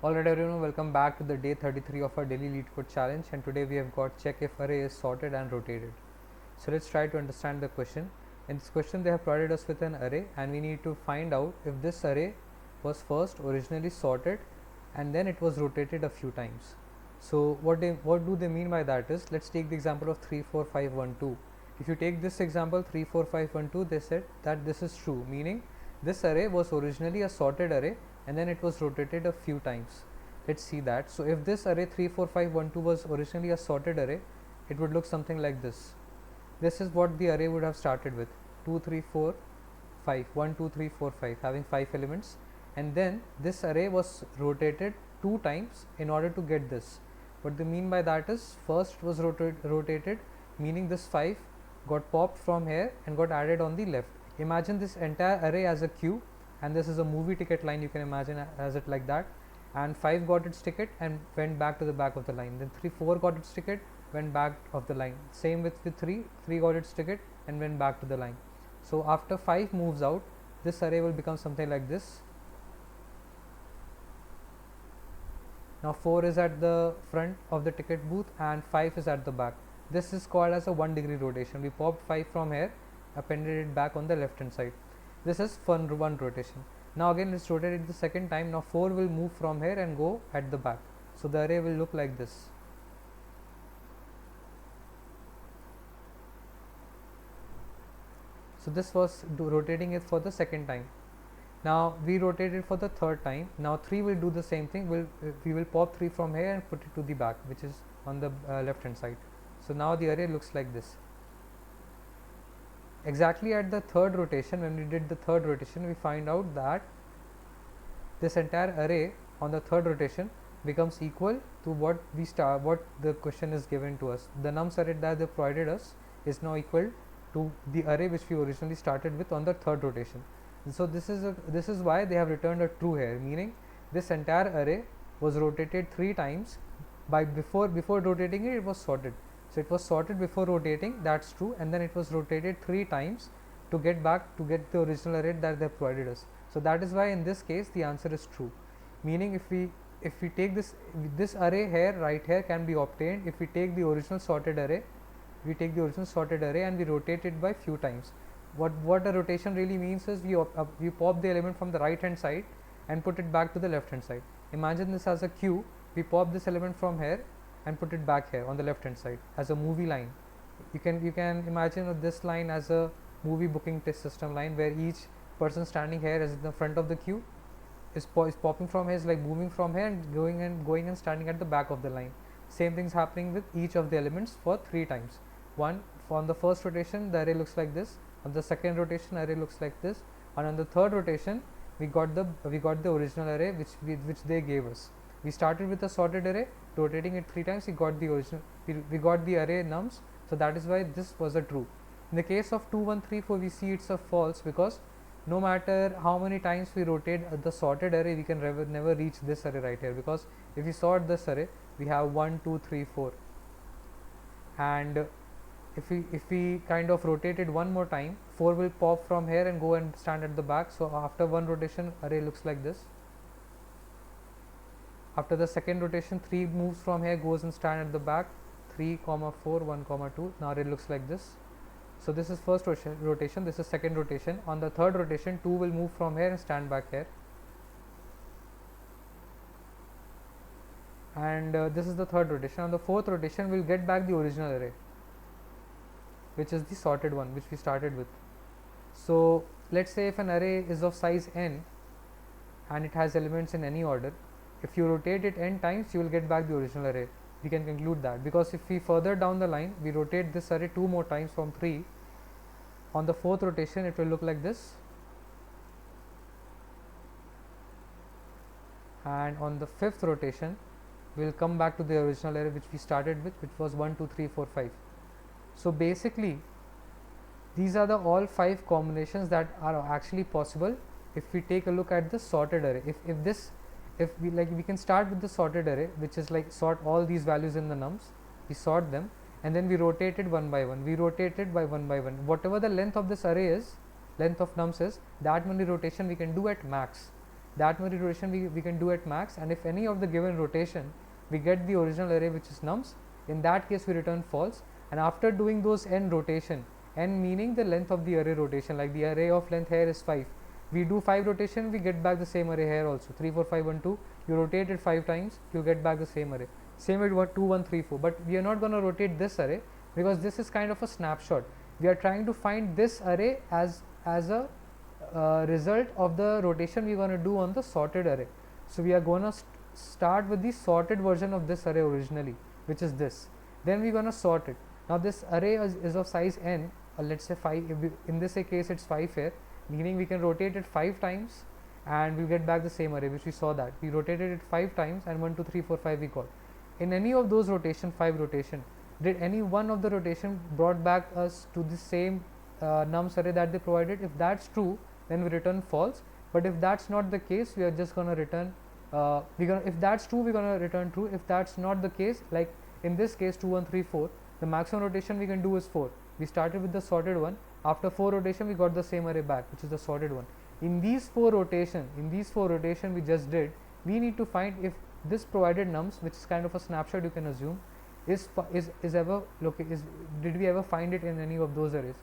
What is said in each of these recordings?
Alright everyone, welcome back to the day 33 of our daily leetcode challenge, and today we have got check if array is sorted and rotated. So let's try to understand the question. In this question they have provided us with an array and we need to find out if this array was first originally sorted and then it was rotated a few times. So what do they mean by that is, let's take the example of 3 4 5 1 2. If you take this example 3 4 5 1 2, they said that this is true, meaning this array was originally a sorted array and then it was rotated a few times. Let's see that. So if this array 3 4 5 1 2 was originally a sorted array, it would look something like this. This is what the array would have started with: 2 3 4 5 1 2 3 4 5, having 5 elements, and then this array was rotated 2 times in order to get this. What they mean by that is, first it was rotated, meaning this 5 got popped from here and got added on the left. Imagine this entire array as a queue, and this is a movie ticket line, you can imagine as it like that, and 5 got its ticket and went back to the back of the line. Then 4 got its ticket, went back of the line. Same with 3 got its ticket and went back to the line. So after 5 moves out, this array will become something like this. Now 4 is at the front of the ticket booth and 5 is at the back. This is called as a 1-degree rotation. We popped 5 from here, appended it back on the left hand side. This is one rotation. Now again let's rotate it the second time. Now 4 will move from here and go at the back. So the array will look like this. So this was rotating it for the second time. Now we rotate it for the third time. Now 3 will do the same thing. We will pop 3 from here and put it to the back, which is on the left hand side. So now the array looks like this. Exactly at the third rotation, when we did the third rotation, we find out that this entire array on the third rotation becomes equal to what the question is given to us. The nums array that they provided us is now equal to the array which we originally started with on the third rotation. So this is why they have returned a true here, meaning this entire array was rotated 3 times. Before rotating it was sorted. So it was sorted before rotating, that's true, and then it was rotated 3 times to get the original array that they provided us. So that is why in this case the answer is true, meaning if we take this array here, right here, can be obtained if we take the original sorted array, and we rotate it by few times. What a rotation really means is we pop the element from the right hand side and put it back to the left hand side. Imagine this as a queue. We pop this element from here and put it back here on the left hand side as a movie line. You can imagine this line as a movie booking test system line, where each person standing here is in the front of the queue, is popping from here, is like moving from here and going and standing at the back of the line. Same things happening with each of the elements for 3 times. One, on the first rotation the array looks like this, on the second rotation array looks like this, and on the third rotation we got the original array which they gave us. We started with a sorted array, rotating it 3 times, we got the array nums. So that is why this was a true. In the case of 2 1 3 4, we see it's a false, because no matter how many times we rotate the sorted array, we can never reach this array right here, because if we sort this array, we have 1 2 3 4, and if we kind of rotate it one more time, 4 will pop from here and go and stand at the back. So after one rotation, array looks like this. After the second rotation, 3 moves from here, goes and stand at the back, 3 4 1 2. Now array looks like this. So this is first rotation, this is second rotation. On the third rotation, 2 will move from here and stand back here, and this is the third rotation. On the fourth rotation, we will get back the original array, which is the sorted one which we started with. So let's say if an array is of size n and it has elements in any order, if you rotate it n times, you will get back the original array. We can conclude that, because if we further down the line, we rotate this array 2 more times from 3, on the fourth rotation it will look like this, and on the fifth rotation we will come back to the original array which we started with, which was 1 2 3 4 5. So basically these are the all 5 combinations that are actually possible if we take a look at the sorted array. If we can start with the sorted array, which is like sort all these values in the nums, we sort them, and then we rotate it one by one. We rotate it by one by one. Whatever the length of this array is, length of nums is, that many rotation we can do at max. that many rotation we can do at max, and if any of the given rotation we get the original array which is nums, in that case we return false. And after doing those n rotation, n meaning the length of the array rotation, like the array of length here is 5, we do 5 rotation, we get back the same array here also, 3 4 5 1 2, you rotate it 5 times, you get back the same array. Same with 2 1 3 4, but we are not going to rotate this array because this is kind of a snapshot. We are trying to find this array as a result of the rotation we are going to do on the sorted array. So we are going to start with the sorted version of this array originally, which is this. Then we are going to sort it. Now this array is of size n, let's say 5. In this case it's 5 here, meaning we can rotate it 5 times and we'll get back the same array, which we saw that we rotated it 5 times and 1 2 3 4 5 we got. In any of those rotation, 5 rotation, did any one of the rotation brought back us to the same nums array that they provided? If that's true, then we return false. But if that's not the case, we are just going to return if that's true, we're going to return true. If that's not the case, like in this case 2 1 3 4, the maximum rotation we can do is 4. We started with the sorted one. After 4 rotation we got the same array back, which is the sorted one. In these 4 rotation we just did, we need to find if this provided nums, which is kind of a snapshot you can assume, is ever did we ever find it in any of those arrays?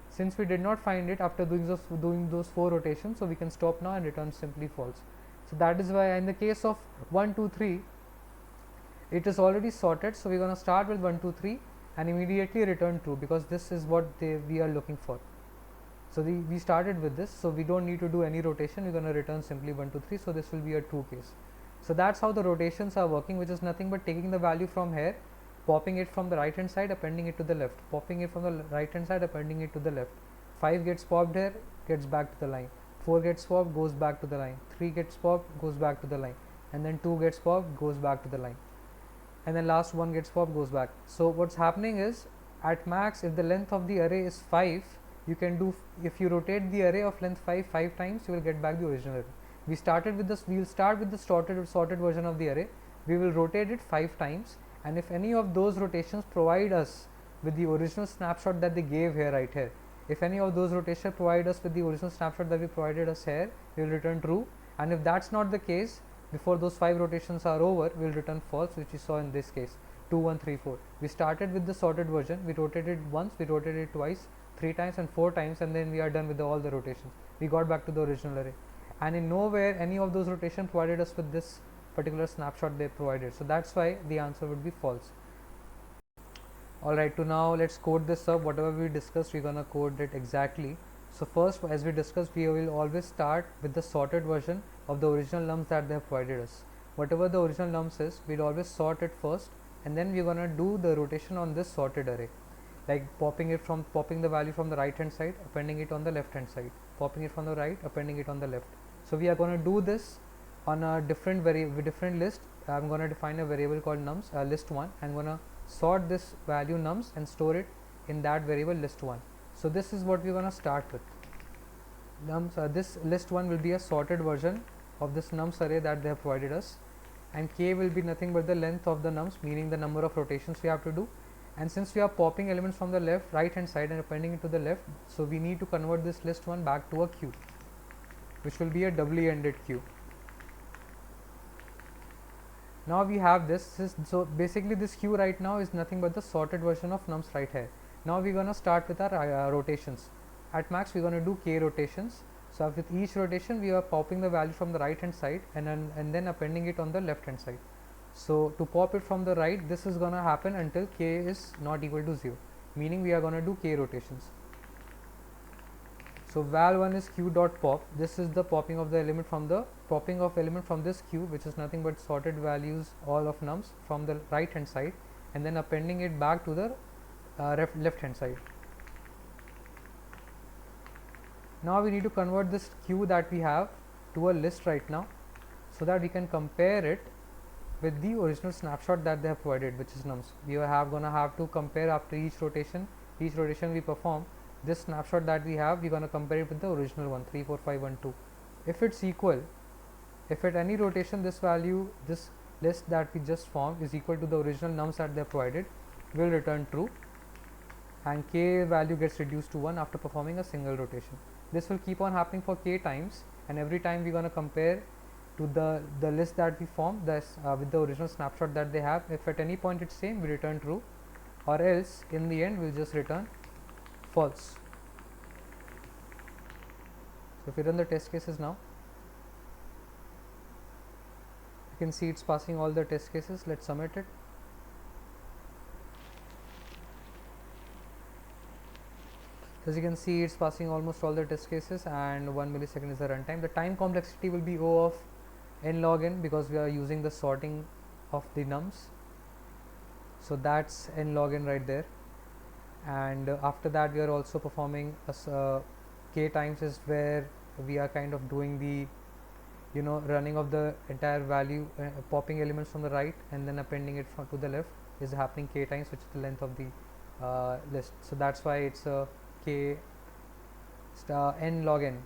Since we did not find it after doing those 4 rotations, so we can stop now and return simply false. So that is why in the case of 1 2 3, it is already sorted, so we are going to start with 1 2 3 and immediately return true, because this is what we are looking for. So we started with this, so we don't need to do any rotation, we are going to return simply 1 2 3, so this will be a true case. So that's how the rotations are working, which is nothing but taking the value from here, popping it from the right hand side, appending it to the left, popping it from the right hand side, appending it to the left. 5 gets popped here, gets back to the line. 4 gets popped, goes back to the line. 3 gets popped, goes back to the line, and then 2 gets popped, goes back to the line, and then last 1 gets popped, goes back. So what's happening is, at max, if the length of the array is 5, you can do, if you rotate the array of length 5 times, you will get back the original array. We started with this, we will start with the sorted version of the array. We will rotate it 5 times, and if any of those rotations provide us with the original snapshot that they gave here, right here, if any of those rotations provide us with the original snapshot that we provided us here, we will return true. And if that's not the case, before those 5 rotations are over, we will return false, which we saw in this case 2 1 3 4. We started with the sorted version, we rotated once, we rotated twice, 3 times and 4 times, and then we are done with all the rotations. We got back to the original array, and in nowhere any of those rotations provided us with this particular snapshot they provided. So that's why the answer would be false. Alright, to now let's code this up. Whatever we discussed, we're gonna code it exactly. So first, as we discussed, we will always start with the sorted version of the original nums that they have provided us. Whatever the original nums is, we'll always sort it first, and then we're gonna do the rotation on this sorted array, like popping the value from the right hand side, appending it on the left hand side, popping it from the right, appending it on the left. So we are going to do this on a different list. I'm going to define a variable called nums, list1. I'm going to sort this value nums and store it in that variable list1. So this is what we're going to start with. Nums, this list1 will be a sorted version of this nums array that they have provided us, and k will be nothing but the length of the nums, meaning the number of rotations we have to do. And since we are popping elements from the right hand side and appending it to the left, so we need to convert this list1 back to a queue, which will be a doubly ended queue. Now we have this, so basically this queue right now is nothing but the sorted version of nums right here. Now we're going to start with our rotations. At max we're going to do k rotations. So with each rotation we are popping the value from the right hand side and then appending it on the left hand side. So to pop it from the right, this is going to happen until k is not equal to 0, meaning we are going to do k rotations. So val1 is q dot pop. This is the popping of the element from this queue, which is nothing but sorted values all of nums from the right hand side, and then appending it back to the left hand side. Now we need to convert this queue that we have to a list right now, so that we can compare it with the original snapshot that they have provided, which is nums. We are gonna have to compare after each rotation we perform. This snapshot that we have, we're going to compare it with the original one, 3 4 5 1 2. If it's equal, if at any rotation this list that we just formed is equal to the original nums that they have provided, we will return true, and k value gets reduced to 1 after performing a single rotation. This will keep on happening for k times, and every time we're going to compare to the list that we formed this with the original snapshot that they have. If at any point it's same, we return true, or else in the end we'll just return false. So if we run the test cases now, you can see it's passing all the test cases. Let's submit it. As you can see, it's passing almost all the test cases, and 1 millisecond is the runtime. The time complexity will be O of n log n because we are using the sorting of the nums. So that's n log n right there. And after that, we are also performing k times is where we are kind of doing the running of the entire value, popping elements from the right and then appending it to the left is happening k times, which is the length of the list. So that's why it's a k n log n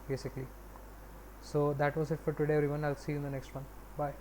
basically. So that was it for today, everyone. I'll see you in the next one. Bye.